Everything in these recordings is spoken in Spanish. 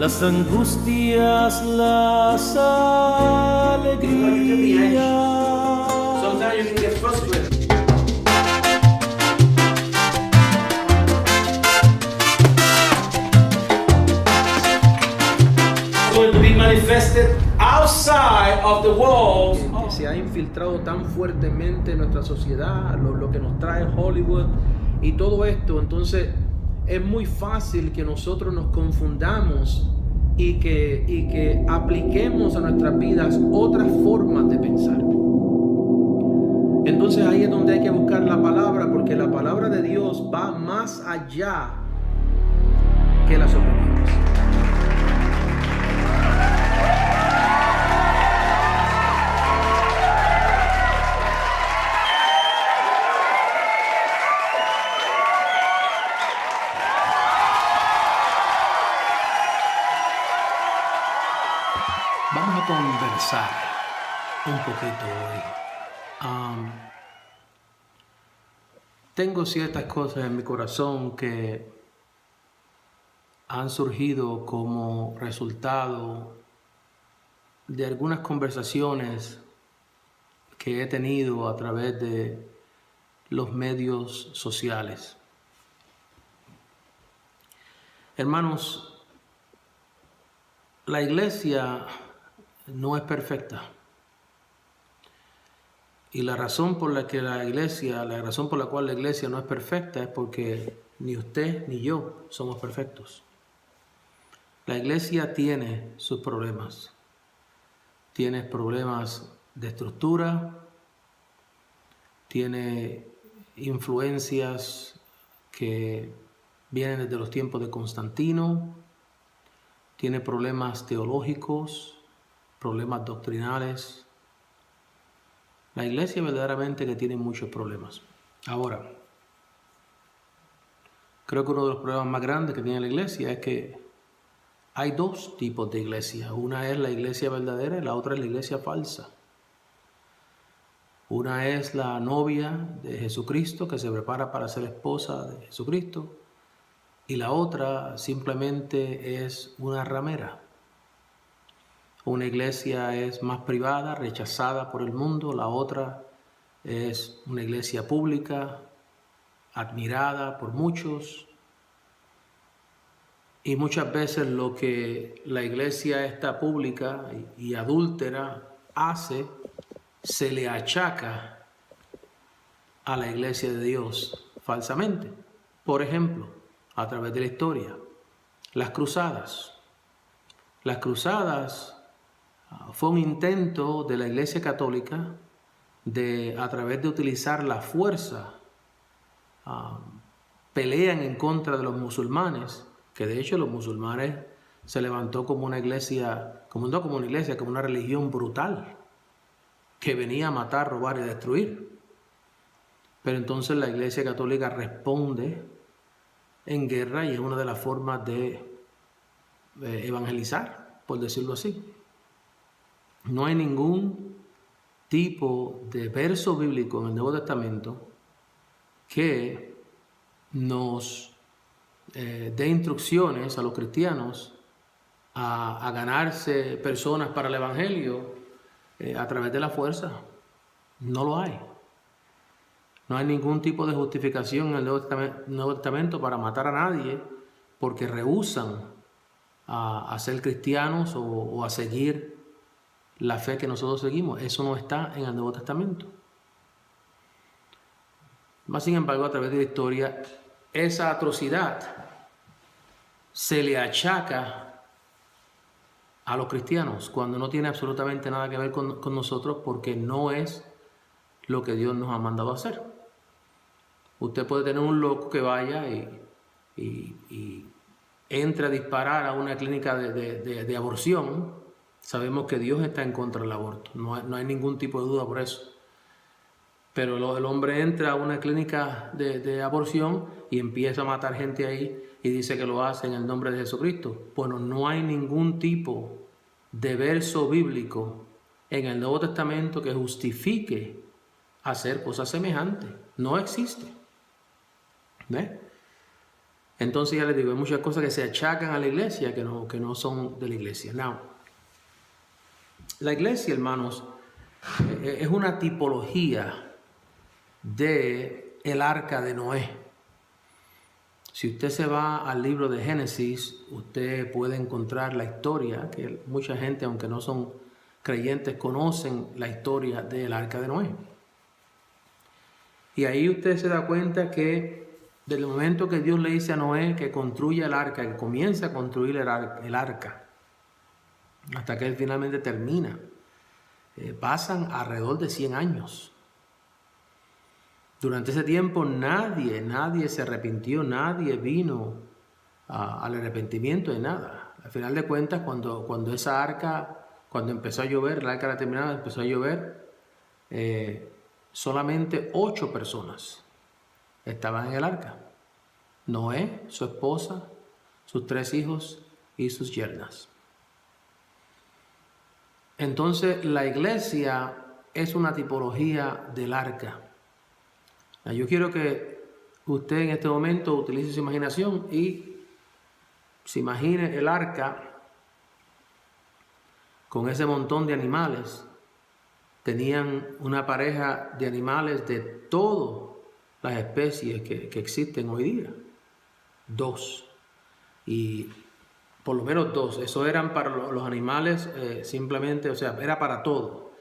las angustias, las alegrías. Sometimes you can get frustrated. Going to be manifested outside of the walls. Que se ha infiltrado tan fuertemente en nuestra sociedad, lo que nos trae Hollywood y todo esto. Entonces es muy fácil que nosotros nos confundamos y que apliquemos a nuestras vidas otras formas de pensar. Entonces ahí es donde hay que buscar la palabra, porque la palabra de Dios va más allá que las opiniones. Vamos a conversar un poquito hoy. Tengo ciertas cosas en mi corazón que han surgido como resultado de algunas conversaciones que he tenido a través de los medios sociales. Hermanos, la iglesia no es perfecta. Y la razón por la cual la iglesia no es perfecta es porque ni usted ni yo somos perfectos. La iglesia tiene sus problemas. Tiene problemas de estructura, tiene influencias que vienen desde los tiempos de Constantino, tiene problemas teológicos, problemas doctrinales. La iglesia verdaderamente que tiene muchos problemas. Ahora, creo que uno de los problemas más grandes que tiene la iglesia es que hay dos tipos de iglesia. Una es la iglesia verdadera y la otra es la iglesia falsa. Una es la novia de Jesucristo que se prepara para ser esposa de Jesucristo. Y la otra simplemente es una ramera. Una iglesia es más privada, rechazada por el mundo. La otra es una iglesia pública, admirada por muchos. Y muchas veces lo que la iglesia esta pública y adúltera hace, se le achaca a la iglesia de Dios falsamente. Por ejemplo, a través de la historia, las cruzadas. Las cruzadas fue un intento de la Iglesia Católica de, a través de utilizar la fuerza, pelean en contra de los musulmanes, que de hecho los musulmanes se levantó como una iglesia, como una religión brutal, que venía a matar, robar y destruir. Pero entonces la Iglesia Católica responde en guerra y es una de las formas de evangelizar, por decirlo así. No hay ningún tipo de verso bíblico en el Nuevo Testamento que nos dé instrucciones a los cristianos a ganarse personas para el Evangelio a través de la fuerza. No lo hay. No hay ningún tipo de justificación en el Nuevo Testamento para matar a nadie porque rehúsan a ser cristianos o a seguir la fe que nosotros seguimos. Eso no está en el Nuevo Testamento. Más sin embargo, a través de la historia, esa atrocidad se le achaca a los cristianos cuando no tiene absolutamente nada que ver con nosotros, porque no es lo que Dios nos ha mandado a hacer. Usted puede tener un loco que vaya y entre a disparar a una clínica de aborción. Sabemos que Dios está en contra del aborto, no hay ningún tipo de duda por eso. Pero el hombre entra a una clínica de aborción y empieza a matar gente ahí y dice que lo hace en el nombre de Jesucristo. Bueno, no hay ningún tipo de verso bíblico en el Nuevo Testamento que justifique hacer cosas semejantes. No existe. ¿Ves? Entonces ya les digo, hay muchas cosas que se achacan a la iglesia que no son de la iglesia. Now, la iglesia, hermanos, es una tipología de el arca de Noé. Si usted se va al libro de Génesis, usted puede encontrar la historia, que mucha gente, aunque no son creyentes, conocen la historia del arca de Noé. Y ahí usted se da cuenta que desde el momento que Dios le dice a Noé que construya el arca, que comienza a construir el arca, hasta que él finalmente termina, pasan alrededor de 100 años. Durante ese tiempo nadie se arrepintió, nadie vino al arrepentimiento de nada. Al final de cuentas, cuando esa arca, cuando empezó a llover, el arca era terminada, empezó a llover, solamente 8 personas estaban en el arca. Noé, su esposa, sus 3 hijos y sus yernas. Entonces, la iglesia es una tipología del arca. Yo quiero que usted en este momento utilice su imaginación y se imagine el arca con ese montón de animales. Tenían una pareja de animales de todas las especies que existen hoy día. 2. Y por lo menos 2. Eso eran para los animales simplemente, o sea, era para todo.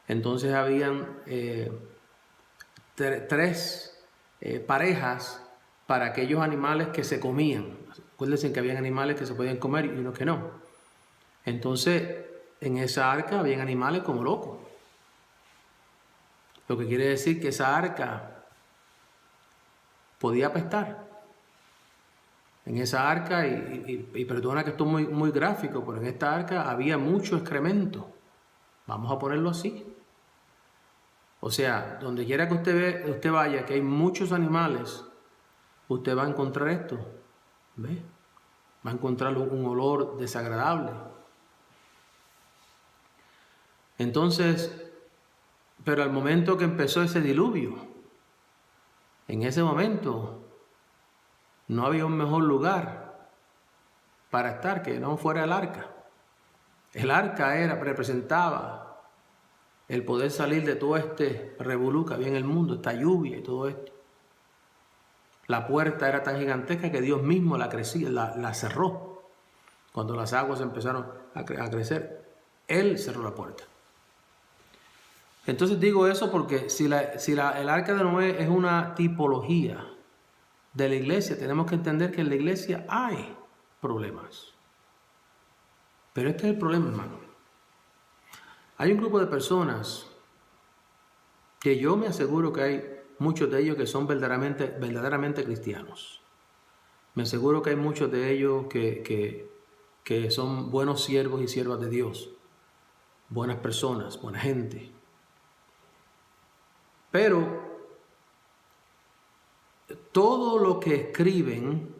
Entonces habían 3 parejas para aquellos animales que se comían. Acuérdense que habían animales que se podían comer y unos que no. Entonces, en esa arca habían animales como locos. Lo que quiere decir que esa arca podía apestar. En esa arca, y perdona que esto es muy gráfico, pero en esta arca había mucho excremento. Vamos a ponerlo así. O sea, donde quiera que usted vaya, que hay muchos animales, usted va a encontrar esto. ¿Ve? Va a encontrar un olor desagradable. Entonces, pero al momento que empezó ese diluvio, en ese momento no había un mejor lugar para estar que no fuera el arca. El arca representaba el poder salir de todo este revolú que había en el mundo, esta lluvia y todo esto. La puerta era tan gigantesca que Dios mismo la cerró. Cuando las aguas empezaron a crecer, Él cerró la puerta. Entonces digo eso porque el arca de Noé es una tipología de la iglesia, tenemos que entender que en la iglesia hay problemas. Pero este es el problema, hermano. Hay un grupo de personas que yo me aseguro que hay muchos de ellos que son verdaderamente cristianos. Me aseguro que hay muchos de ellos que son buenos siervos y siervas de Dios. Buenas personas, buena gente. Pero todo lo que escriben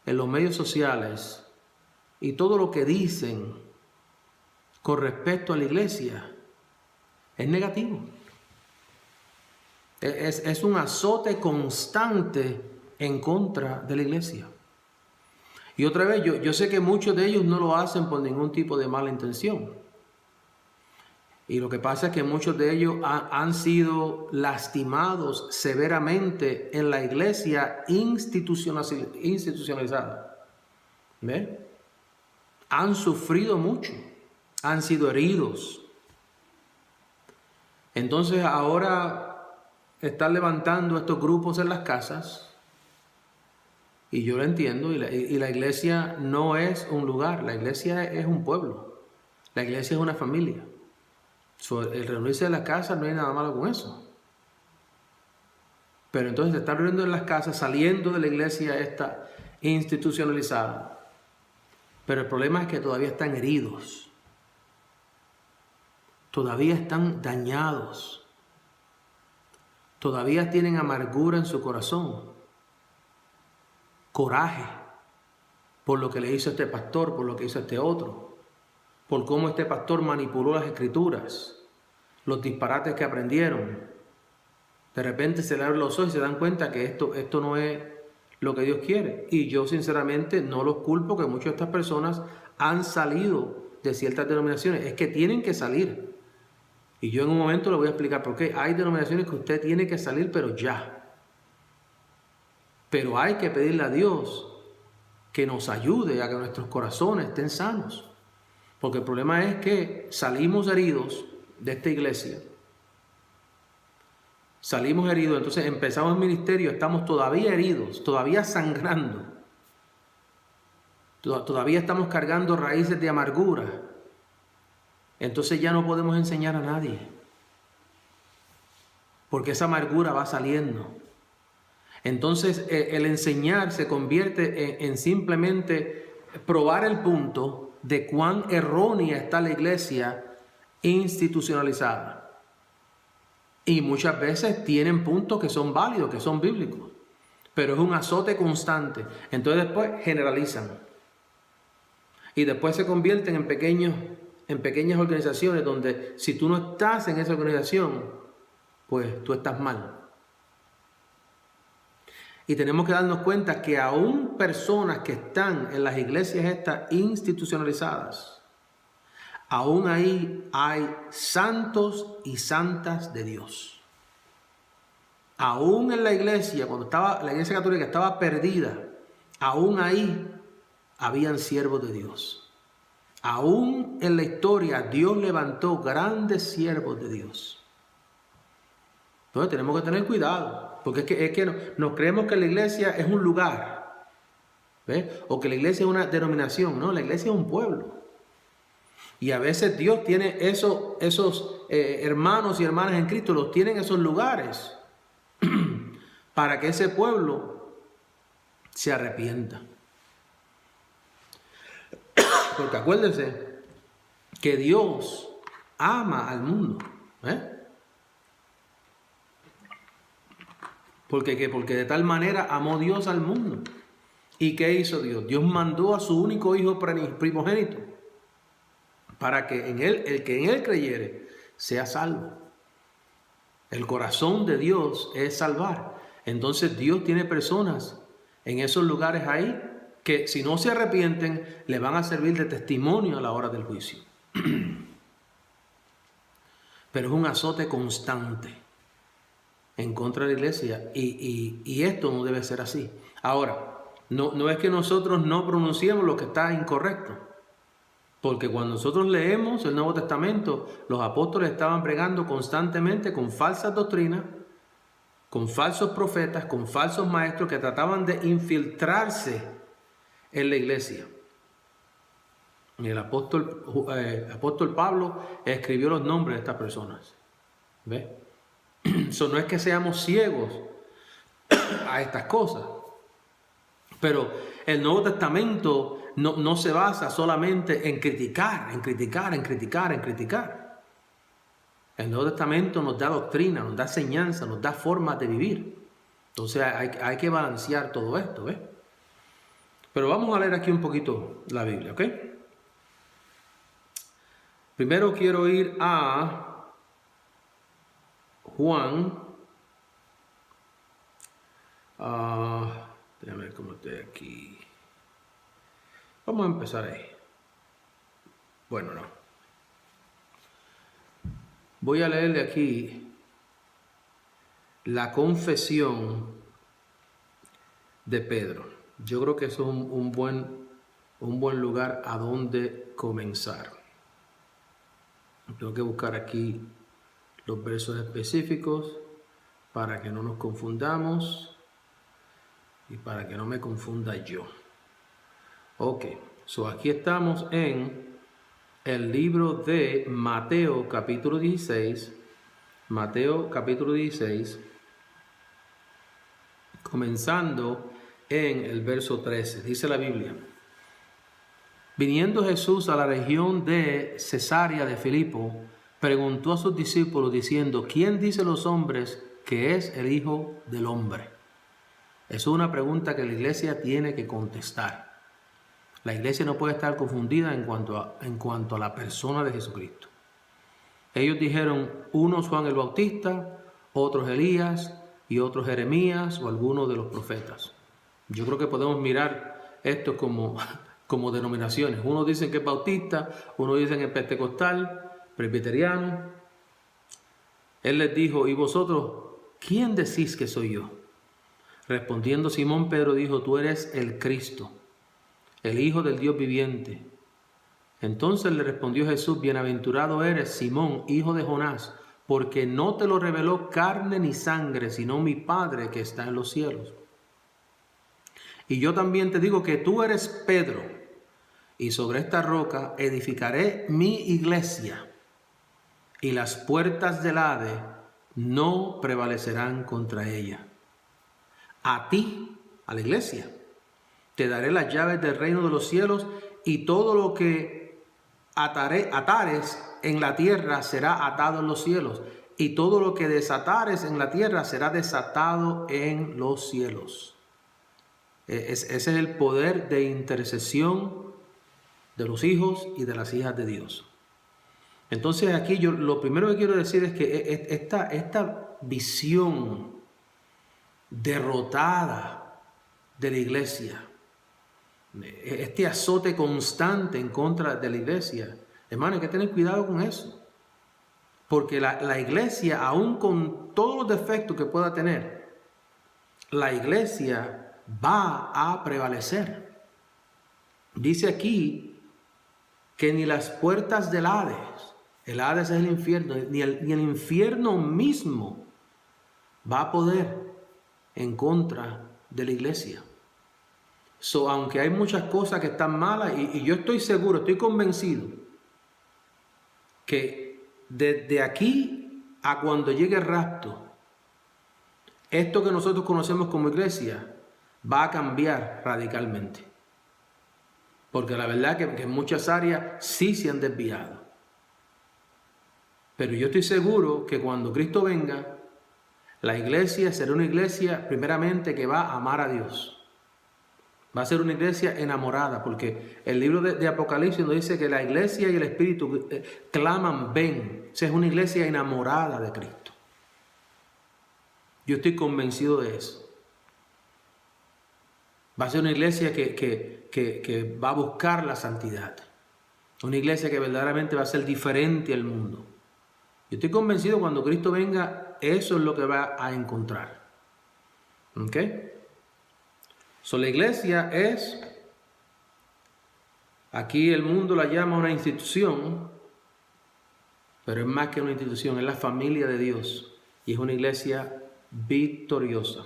en los medios sociales y todo lo que dicen con respecto a la iglesia es negativo. Es un azote constante en contra de la iglesia. Y otra vez, yo sé que muchos de ellos no lo hacen por ningún tipo de mala intención. Y lo que pasa es que muchos de ellos han sido lastimados severamente en la iglesia institucionalizada. ¿Ve? Han sufrido mucho, han sido heridos. Entonces ahora están levantando estos grupos en las casas. Y yo lo entiendo. Y la iglesia no es un lugar, la iglesia es un pueblo. La iglesia es una familia. El reunirse en las casas no hay nada malo con eso. Pero entonces se está reuniendo en las casas, saliendo de la iglesia esta institucionalizada. Pero el problema es que todavía están heridos. Todavía están dañados. Todavía tienen amargura en su corazón. Coraje por lo que le hizo este pastor, por lo que hizo este otro. Por cómo este pastor manipuló las escrituras, los disparates que aprendieron. De repente se le abren los ojos y se dan cuenta que esto no es lo que Dios quiere. Y yo sinceramente no los culpo, que muchas de estas personas han salido de ciertas denominaciones. Es que tienen que salir. Y yo en un momento le voy a explicar por qué. Hay denominaciones que usted tiene que salir, pero ya. Pero hay que pedirle a Dios que nos ayude a que nuestros corazones estén sanos. Porque el problema es que salimos heridos de esta iglesia. Salimos heridos, entonces empezamos el ministerio, estamos todavía heridos, todavía sangrando. Todavía estamos cargando raíces de amargura. Entonces ya no podemos enseñar a nadie. Porque esa amargura va saliendo. Entonces el enseñar se convierte en simplemente probar el punto de cuán errónea está la iglesia institucionalizada. Y muchas veces tienen puntos que son válidos, que son bíblicos. Pero es un azote constante. Entonces después generalizan. Y después se convierten en pequeñas organizaciones donde si tú no estás en esa organización, pues tú estás mal. Y tenemos que darnos cuenta que aún personas que están en las iglesias estas institucionalizadas, aún ahí hay santos y santas de Dios. Aún en la iglesia, cuando la iglesia católica estaba perdida, aún ahí habían siervos de Dios. Aún en la historia Dios levantó grandes siervos de Dios. Entonces tenemos que tener cuidado, porque es que nos creemos que la iglesia es un lugar, ¿ves? O que la iglesia es una denominación. No, la iglesia es un pueblo. Y a veces Dios tiene esos hermanos y hermanas en Cristo, los tienen en esos lugares para que ese pueblo se arrepienta. Porque acuérdense que Dios ama al mundo. Porque de tal manera amó Dios al mundo. ¿Y qué hizo Dios? Dios mandó a su único hijo primogénito para que el que en él creyere sea salvo. El corazón de Dios es salvar. Entonces Dios tiene personas en esos lugares ahí que si no se arrepienten, le van a servir de testimonio a la hora del juicio. Pero es un azote constante en contra de la iglesia y esto no debe ser así. Ahora, no es que nosotros no pronunciemos lo que está incorrecto, porque cuando nosotros leemos el Nuevo Testamento, los apóstoles estaban bregando constantemente con falsas doctrinas, con falsos profetas, con falsos maestros que trataban de infiltrarse en la iglesia. El apóstol Pablo escribió los nombres de estas personas. ¿Ves? Eso no es que seamos ciegos a estas cosas. Pero el Nuevo Testamento no se basa solamente en criticar. El Nuevo Testamento nos da doctrina, nos da enseñanza, nos da formas de vivir. Entonces hay que balancear todo esto, ¿ves? Pero vamos a leer aquí un poquito la Biblia, ¿ok? Primero quiero ir a Juan. Déjame ver cómo estoy aquí. Vamos a empezar ahí. Bueno, no. Voy a leerle aquí la confesión de Pedro. Yo creo que eso es un buen lugar a donde comenzar. Tengo que buscar aquí los versos específicos para que no nos confundamos y para que no me confunda yo. Ok, aquí estamos en el libro de Mateo capítulo 16. Mateo capítulo 16, comenzando en el verso 13, dice la Biblia: Viniendo Jesús a la región de Cesarea de Filipo, preguntó a sus discípulos diciendo: ¿Quién dicen los hombres que es el Hijo del Hombre? Es una pregunta que la iglesia tiene que contestar. La iglesia no puede estar confundida en cuanto a la persona de Jesucristo. Ellos dijeron, unos Juan el Bautista, otros Elías y otros Jeremías o algunos de los profetas. Yo creo que podemos mirar esto como denominaciones. Unos dicen que es bautista, unos dicen que es pentecostal, presbiteriano. Él les dijo, ¿y vosotros quién decís que soy yo? Respondiendo Simón Pedro dijo, tú eres el Cristo, el Hijo del Dios viviente. Entonces le respondió Jesús, bienaventurado eres, Simón, hijo de Jonás, porque no te lo reveló carne ni sangre, sino mi Padre que está en los cielos. Y yo también te digo que tú eres Pedro, y sobre esta roca edificaré mi iglesia, y las puertas del Hades no prevalecerán contra ella. A ti, a la iglesia, te daré las llaves del reino de los cielos, y todo lo que atares en la tierra será atado en los cielos, y todo lo que desatares en la tierra será desatado en los cielos. Ese es el poder de intercesión de los hijos y de las hijas de Dios. Entonces aquí yo lo primero que quiero decir es que esta visión derrotada de la iglesia, este azote constante en contra de la iglesia, hermano, hay que tener cuidado con eso. Porque la iglesia, aún con todos los defectos que pueda tener, la iglesia va a prevalecer. Dice aquí que ni las puertas del Hades, el Hades es el infierno, ni el infierno mismo va a poder en contra de la iglesia. Aunque hay muchas cosas que están malas, y yo estoy seguro, estoy convencido, que desde aquí a cuando llegue el rapto, esto que nosotros conocemos como iglesia va a cambiar radicalmente. Porque la verdad que en muchas áreas sí se han desviado. Pero yo estoy seguro que cuando Cristo venga, la iglesia será una iglesia primeramente que va a amar a Dios. Va a ser una iglesia enamorada, porque el libro de Apocalipsis nos dice que la iglesia y el Espíritu claman, ven. Esa es una iglesia enamorada de Cristo. Yo estoy convencido de eso. Va a ser una iglesia que va a buscar la santidad. Una iglesia que verdaderamente va a ser diferente al mundo. Yo estoy convencido que cuando Cristo venga, eso es lo que va a encontrar. ¿Ok? La iglesia es, aquí el mundo la llama una institución, pero es más que una institución, es la familia de Dios. Y es una iglesia victoriosa.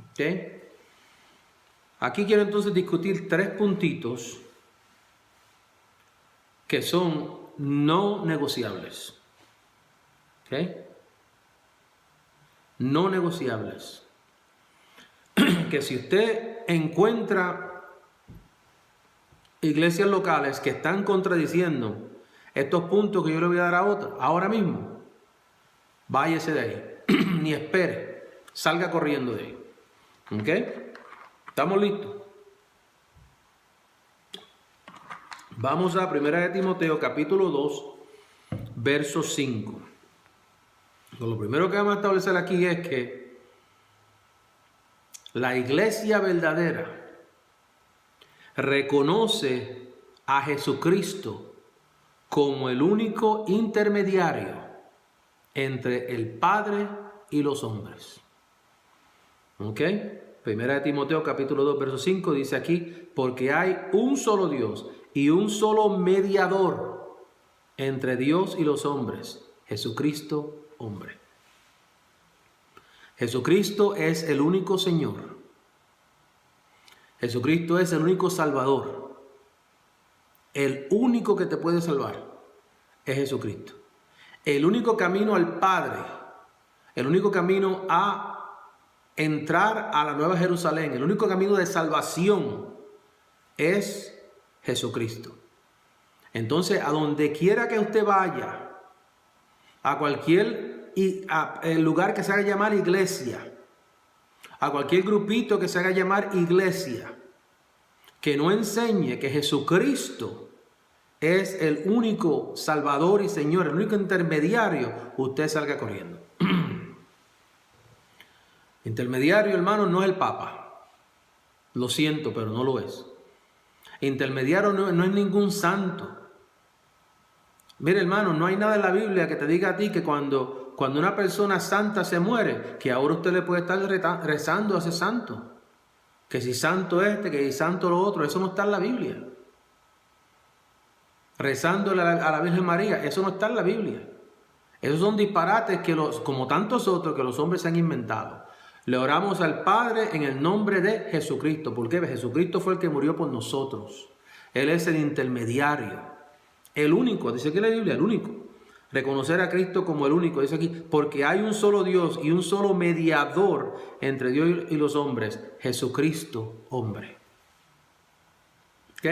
¿Ok? Aquí quiero entonces discutir 3 puntitos que son no negociables. ¿Ok? No negociables. Que si usted encuentra iglesias locales que están contradiciendo estos puntos que yo le voy a dar a otro, ahora mismo, váyase de ahí. Ni espere, salga corriendo de ahí. ¿Ok? ¿Estamos listos? Vamos a 1 Timoteo capítulo 2, verso 5. Lo primero que vamos a establecer aquí es que la iglesia verdadera reconoce a Jesucristo como el único intermediario entre el Padre y los hombres. ¿Ok? Primera de Timoteo capítulo 2 verso 5 dice aquí, porque hay un solo Dios y un solo mediador entre Dios y los hombres, Jesucristo hombre. Jesucristo es el único Señor. Jesucristo es el único Salvador. El único que te puede salvar es Jesucristo. El único camino al Padre, el único camino a entrar a la Nueva Jerusalén, el único camino de salvación es Jesucristo. Entonces, a donde quiera que usted vaya, a cualquier el lugar que se haga llamar iglesia, a cualquier grupito que se haga llamar iglesia, que no enseñe que Jesucristo es el único Salvador y Señor, el único intermediario, usted salga corriendo. Intermediario, hermano, no es el Papa. Lo siento, pero no lo es. Intermediario no es ningún santo. Mire, hermano, no hay nada en la Biblia que te diga a ti que cuando una persona santa se muere, que ahora usted le puede estar rezando a ese santo. Que si santo este, que si santo lo otro, eso no está en la Biblia. Rezándole a la Virgen María, eso no está en la Biblia. Esos son disparates que como tantos otros que los hombres se han inventado. Le oramos al Padre en el nombre de Jesucristo. ¿Por qué? Jesucristo fue el que murió por nosotros. Él es el intermediario. El único, dice aquí la Biblia, el único. Reconocer a Cristo como el único, dice aquí, porque hay un solo Dios y un solo mediador entre Dios y los hombres, Jesucristo, hombre. ¿Ok?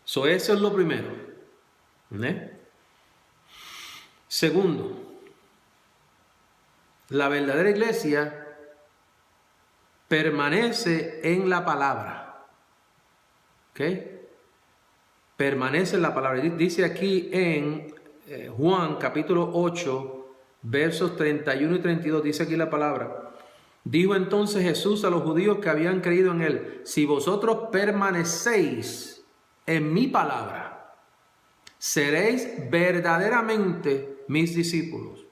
Eso es lo primero. Segundo, la verdadera iglesia permanece en la palabra. ¿Ok? Permanece en la palabra. Dice aquí en Juan capítulo 8, versos 31 y 32, dice aquí la palabra. Dijo entonces Jesús a los judíos que habían creído en él: si vosotros permanecéis en mi palabra, seréis verdaderamente mis discípulos.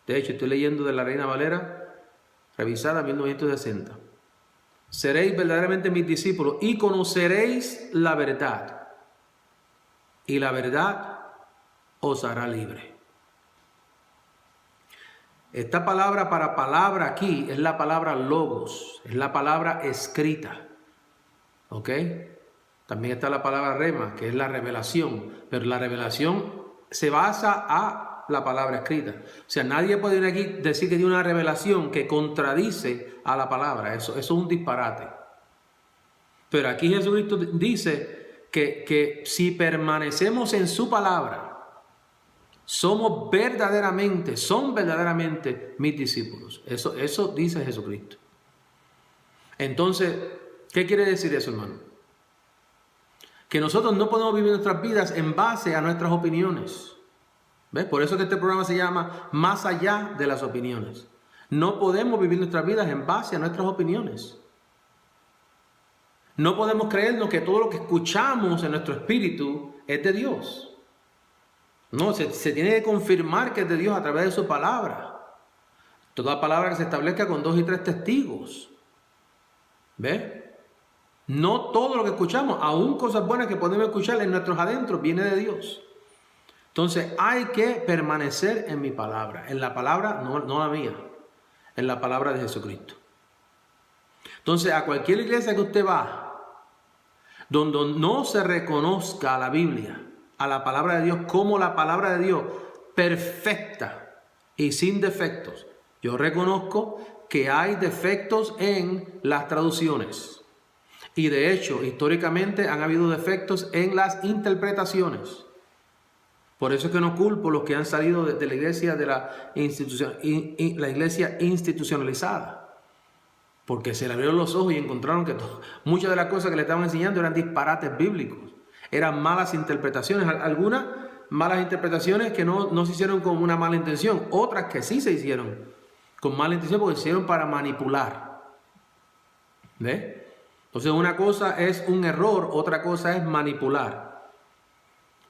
De hecho, estoy leyendo de la Reina Valera, revisada 1960. Seréis verdaderamente mis discípulos y conoceréis la verdad, y la verdad os hará libre. Esta palabra para palabra aquí es la palabra logos, es la palabra escrita. ¿Ok? También está la palabra rema, que es la revelación, pero la revelación se basa a la palabra escrita. O sea, nadie puede venir aquí decir que tiene una revelación que contradice a la palabra. Eso es un disparate. Pero aquí Jesucristo dice que si permanecemos en su palabra, son verdaderamente mis discípulos. Eso dice Jesucristo. Entonces, ¿qué quiere decir eso, hermano? Que nosotros no podemos vivir nuestras vidas en base a nuestras opiniones. ¿Ves? Por eso que este programa se llama Más allá de las opiniones. No podemos vivir nuestras vidas en base a nuestras opiniones. No podemos creernos que todo lo que escuchamos en nuestro espíritu es de Dios. No, se tiene que confirmar que es de Dios a través de su palabra. Toda palabra que se establezca con 2 y 3 testigos. ¿Ves? No todo lo que escuchamos, aún cosas buenas que podemos escuchar en nuestros adentros, viene de Dios. Entonces hay que permanecer en mi palabra. En la palabra, no la mía, en la palabra de Jesucristo. Entonces a cualquier iglesia que usted va, donde no se reconozca a la Biblia, a la palabra de Dios como la palabra de Dios, perfecta y sin defectos. Yo reconozco que hay defectos en las traducciones. Y de hecho, históricamente han habido defectos en las interpretaciones. Por eso es que no culpo a los que han salido de la iglesia, de la iglesia institucionalizada. Porque se le abrieron los ojos y encontraron que muchas de las cosas que le estaban enseñando eran disparates bíblicos. Eran malas interpretaciones. Algunas malas interpretaciones que no se hicieron con una mala intención. Otras que sí se hicieron con mala intención porque se hicieron para manipular. ¿Ves? Entonces una cosa es un error, otra cosa es manipular.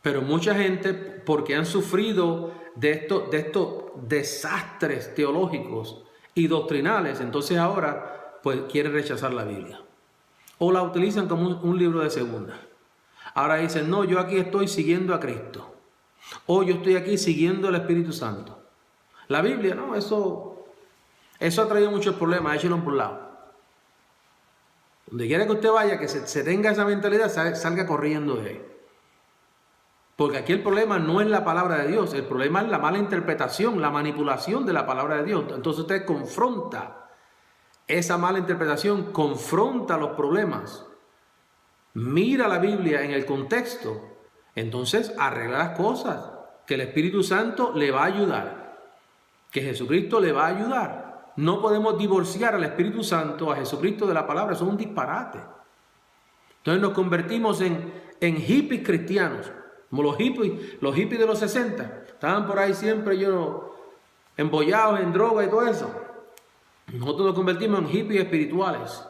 Pero mucha gente, porque han sufrido de estos desastres teológicos y doctrinales, entonces ahora pues quieren rechazar la Biblia. O la utilizan como un libro de segunda. Ahora dicen, no, yo aquí estoy siguiendo a Cristo. O yo estoy aquí siguiendo al Espíritu Santo. La Biblia, no, eso ha traído muchos problemas, échelo por un lado. Donde quiera que usted vaya, que se tenga esa mentalidad, salga corriendo de ahí. Porque aquí el problema no es la palabra de Dios, el problema es la mala interpretación, la manipulación de la palabra de Dios. Entonces usted confronta esa mala interpretación, confronta los problemas, mira la Biblia en el contexto, entonces arregla las cosas, que el Espíritu Santo le va a ayudar, que Jesucristo le va a ayudar. No podemos divorciar al Espíritu Santo, a Jesucristo de la palabra. Eso es un disparate. Entonces nos convertimos en hippies cristianos. Como los hippies de los 60. Estaban por ahí siempre embollados en droga y todo eso. Nosotros nos convertimos en hippies espirituales.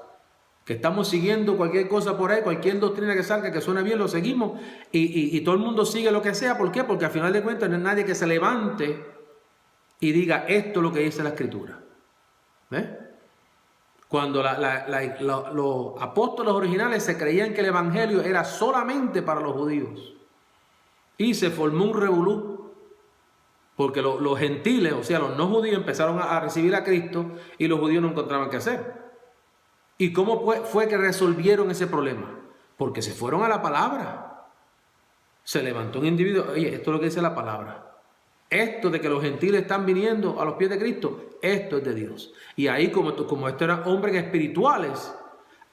que estamos siguiendo cualquier cosa por ahí, cualquier doctrina que salga, que suene bien, lo seguimos y todo el mundo sigue lo que sea. ¿Por qué? Porque al final de cuentas no hay nadie que se levante y diga esto es lo que dice la Escritura. ¿Ves? Cuando los apóstoles originales se creían que el Evangelio era solamente para los judíos y se formó un revolú porque los gentiles, o sea, los no judíos empezaron a recibir a Cristo y los judíos no encontraban qué hacer. ¿Y cómo fue que resolvieron ese problema? Porque se fueron a la palabra. Se levantó un individuo, oye, esto es lo que dice la palabra. Esto de que los gentiles están viniendo a los pies de Cristo, esto es de Dios. Y ahí, como estos eran hombres espirituales,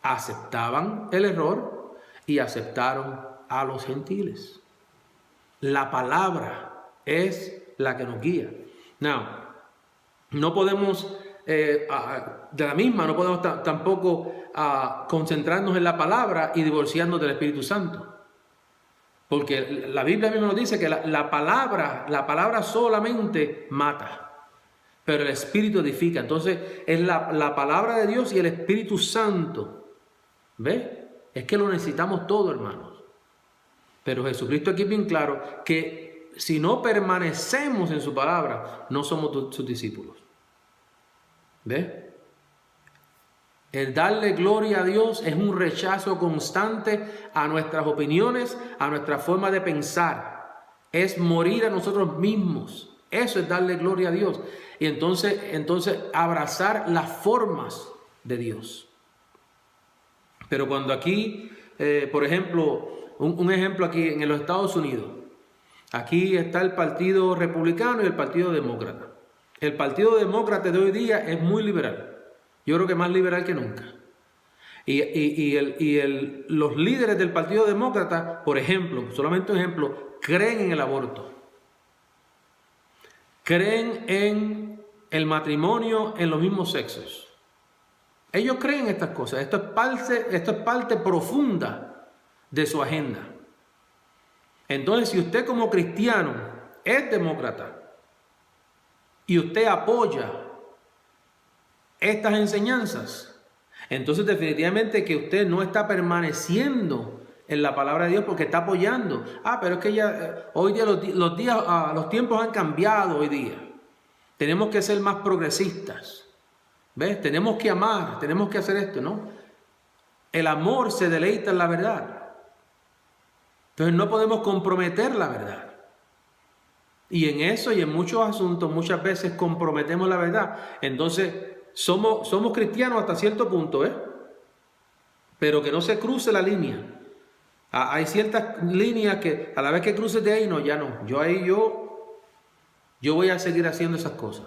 aceptaban el error y aceptaron a los gentiles. La palabra es la que nos guía. No podemos... de la misma, no podemos tampoco concentrarnos en la palabra y divorciarnos del Espíritu Santo. Porque la Biblia misma nos dice que la palabra solamente mata, pero el Espíritu edifica. Entonces es la palabra de Dios y el Espíritu Santo. ¿Ves? Es que lo necesitamos todo, hermanos. Pero Jesucristo aquí es bien claro que si no permanecemos en su palabra, no somos sus discípulos. ¿Ves? El darle gloria a Dios es un rechazo constante a nuestras opiniones, a nuestra forma de pensar. Es morir a nosotros mismos. Eso es darle gloria a Dios. Y entonces abrazar las formas de Dios. Pero cuando aquí, por ejemplo, un ejemplo aquí en los Estados Unidos, aquí está el Partido Republicano y el Partido Demócrata. El Partido Demócrata de hoy día es muy liberal. Yo creo que más liberal que nunca. Los líderes del Partido Demócrata, por ejemplo, solamente un ejemplo, creen en el aborto. Creen en el matrimonio en los mismos sexos. Ellos creen estas cosas. Esto es parte profunda de su agenda. Entonces, si usted como cristiano es demócrata, y usted apoya estas enseñanzas, entonces definitivamente que usted no está permaneciendo en la palabra de Dios porque está apoyando. Pero es que ya hoy día los tiempos han cambiado hoy día. Tenemos que ser más progresistas. ¿Ves? Tenemos que amar, tenemos que hacer esto, ¿no? El amor se deleita en la verdad. Entonces no podemos comprometer la verdad. Y en eso y en muchos asuntos muchas veces comprometemos la verdad. Entonces somos cristianos hasta cierto punto, pero que no se cruce la línea. Hay ciertas líneas que a la vez que cruces de ahí, no, ya no. Yo voy a seguir haciendo esas cosas.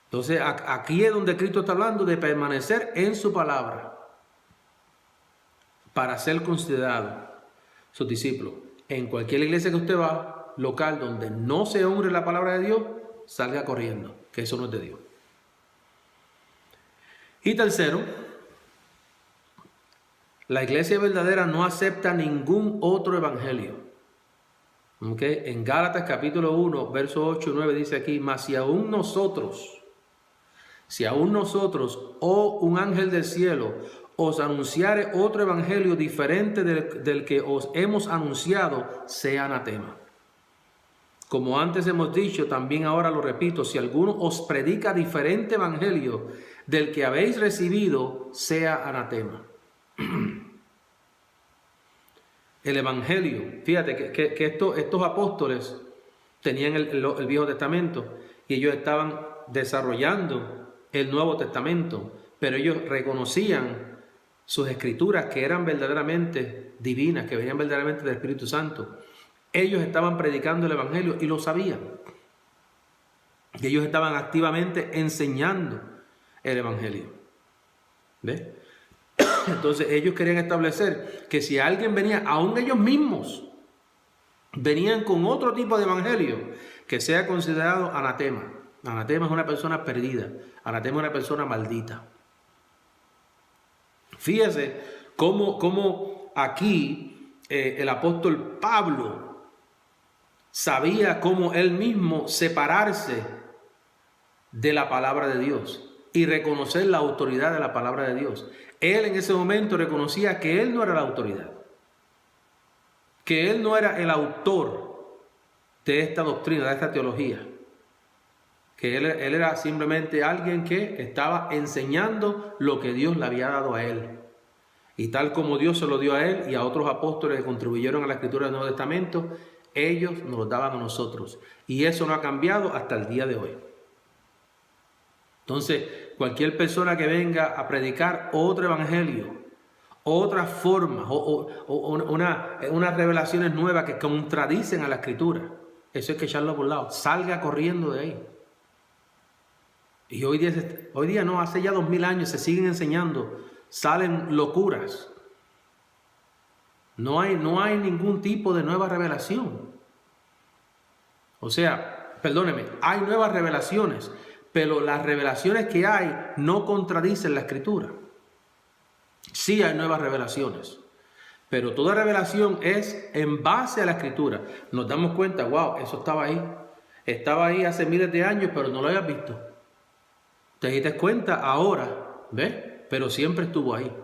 Entonces aquí es donde Cristo está hablando de permanecer en su palabra para ser considerado sus discípulos. En cualquier iglesia que usted va, local, donde no se honre la palabra de Dios, salga corriendo, que eso no es de Dios. Y tercero, la iglesia verdadera no acepta ningún otro evangelio. ¿Okay? En Gálatas capítulo 1, verso 8 y 9 dice aquí: mas si aún nosotros, o un ángel del cielo, os anunciare otro evangelio diferente del que os hemos anunciado, sea anatema. Como antes hemos dicho, también ahora lo repito, si alguno os predica diferente evangelio del que habéis recibido, sea anatema. El evangelio, fíjate que estos apóstoles tenían el Viejo Testamento y ellos estaban desarrollando el Nuevo Testamento, pero ellos reconocían sus escrituras que eran verdaderamente divinas, que venían verdaderamente del Espíritu Santo. Ellos estaban predicando el evangelio y lo sabían. Y ellos estaban activamente enseñando el evangelio. ¿Ves? Entonces ellos querían establecer que si alguien venía, aún ellos mismos venían con otro tipo de evangelio, que sea considerado anatema. Anatema es una persona perdida. Anatema es una persona maldita. Fíjese cómo aquí el apóstol Pablo sabía cómo él mismo separarse de la palabra de Dios. y reconocer la autoridad de la palabra de Dios. Él en ese momento reconocía que él no era la autoridad, que él no era el autor de esta doctrina, de esta teología, que él era simplemente alguien que estaba enseñando lo que Dios le había dado a él. Y tal como Dios se lo dio a él y a otros apóstoles que contribuyeron a la escritura del Nuevo Testamento, ellos nos lo daban a nosotros. Y eso no ha cambiado hasta el día de hoy. Entonces, cualquier persona que venga a predicar otro evangelio, otras formas o unas revelaciones nuevas que contradicen a la escritura, eso hay que echarlo por lado. Salga corriendo de ahí. Y hoy día no, hace ya 2000 años se siguen enseñando, salen locuras. No hay ningún tipo de nueva revelación. O sea, perdóneme, hay nuevas revelaciones, pero las revelaciones que hay no contradicen la escritura. Sí hay nuevas revelaciones, pero toda revelación es en base a la escritura. Nos damos cuenta, wow, eso estaba ahí hace miles de años, pero no lo habías visto. Te diste cuenta ahora, ¿ves? Pero siempre estuvo ahí.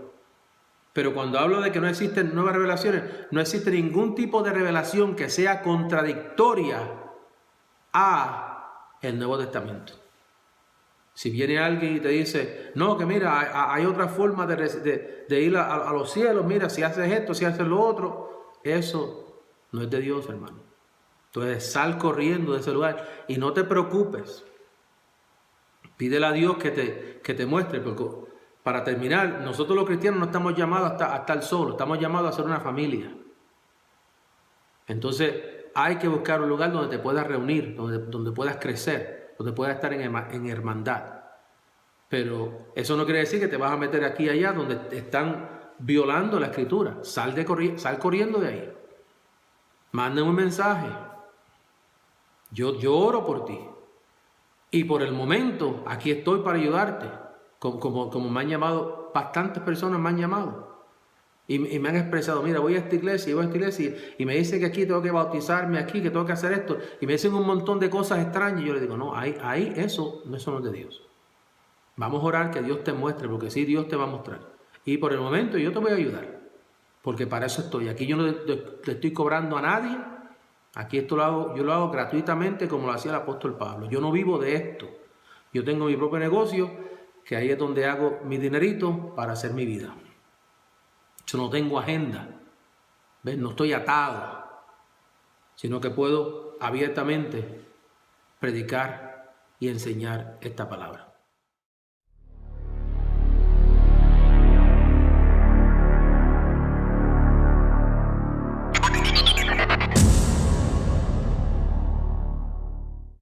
Pero cuando hablo de que no existen nuevas revelaciones, no existe ningún tipo de revelación que sea contradictoria a el Nuevo Testamento. Si viene alguien y te dice, no, que mira, hay otra forma de ir a los cielos, mira, si haces esto, si haces lo otro, eso no es de Dios, hermano. Entonces sal corriendo de ese lugar y no te preocupes. Pídele a Dios que te muestre, porque para terminar, nosotros los cristianos no estamos llamados a estar solos, estamos llamados a ser una familia. Entonces hay que buscar un lugar donde te puedas reunir, donde puedas crecer, donde puedas estar en hermandad. Pero eso no quiere decir que te vas a meter aquí y allá donde te están violando la escritura. Sal corriendo de ahí. Manden un mensaje. Yo oro por ti. Y por el momento, aquí estoy para ayudarte. Como me han llamado, bastantes personas me han llamado. Y me han expresado, mira, voy a esta iglesia y me dicen que aquí tengo que bautizarme aquí, que tengo que hacer esto. Y me dicen un montón de cosas extrañas. Y yo les digo, no, ahí eso no es de Dios. Vamos a orar que Dios te muestre, porque sí, Dios te va a mostrar. Y por el momento yo te voy a ayudar. Porque para eso estoy. Aquí yo no le estoy cobrando a nadie. Aquí yo lo hago gratuitamente como lo hacía el apóstol Pablo. Yo no vivo de esto. Yo tengo mi propio negocio, que ahí es donde hago mi dinerito para hacer mi vida. Yo no tengo agenda. ¿Ves? No estoy atado. Sino que puedo abiertamente predicar y enseñar esta palabra.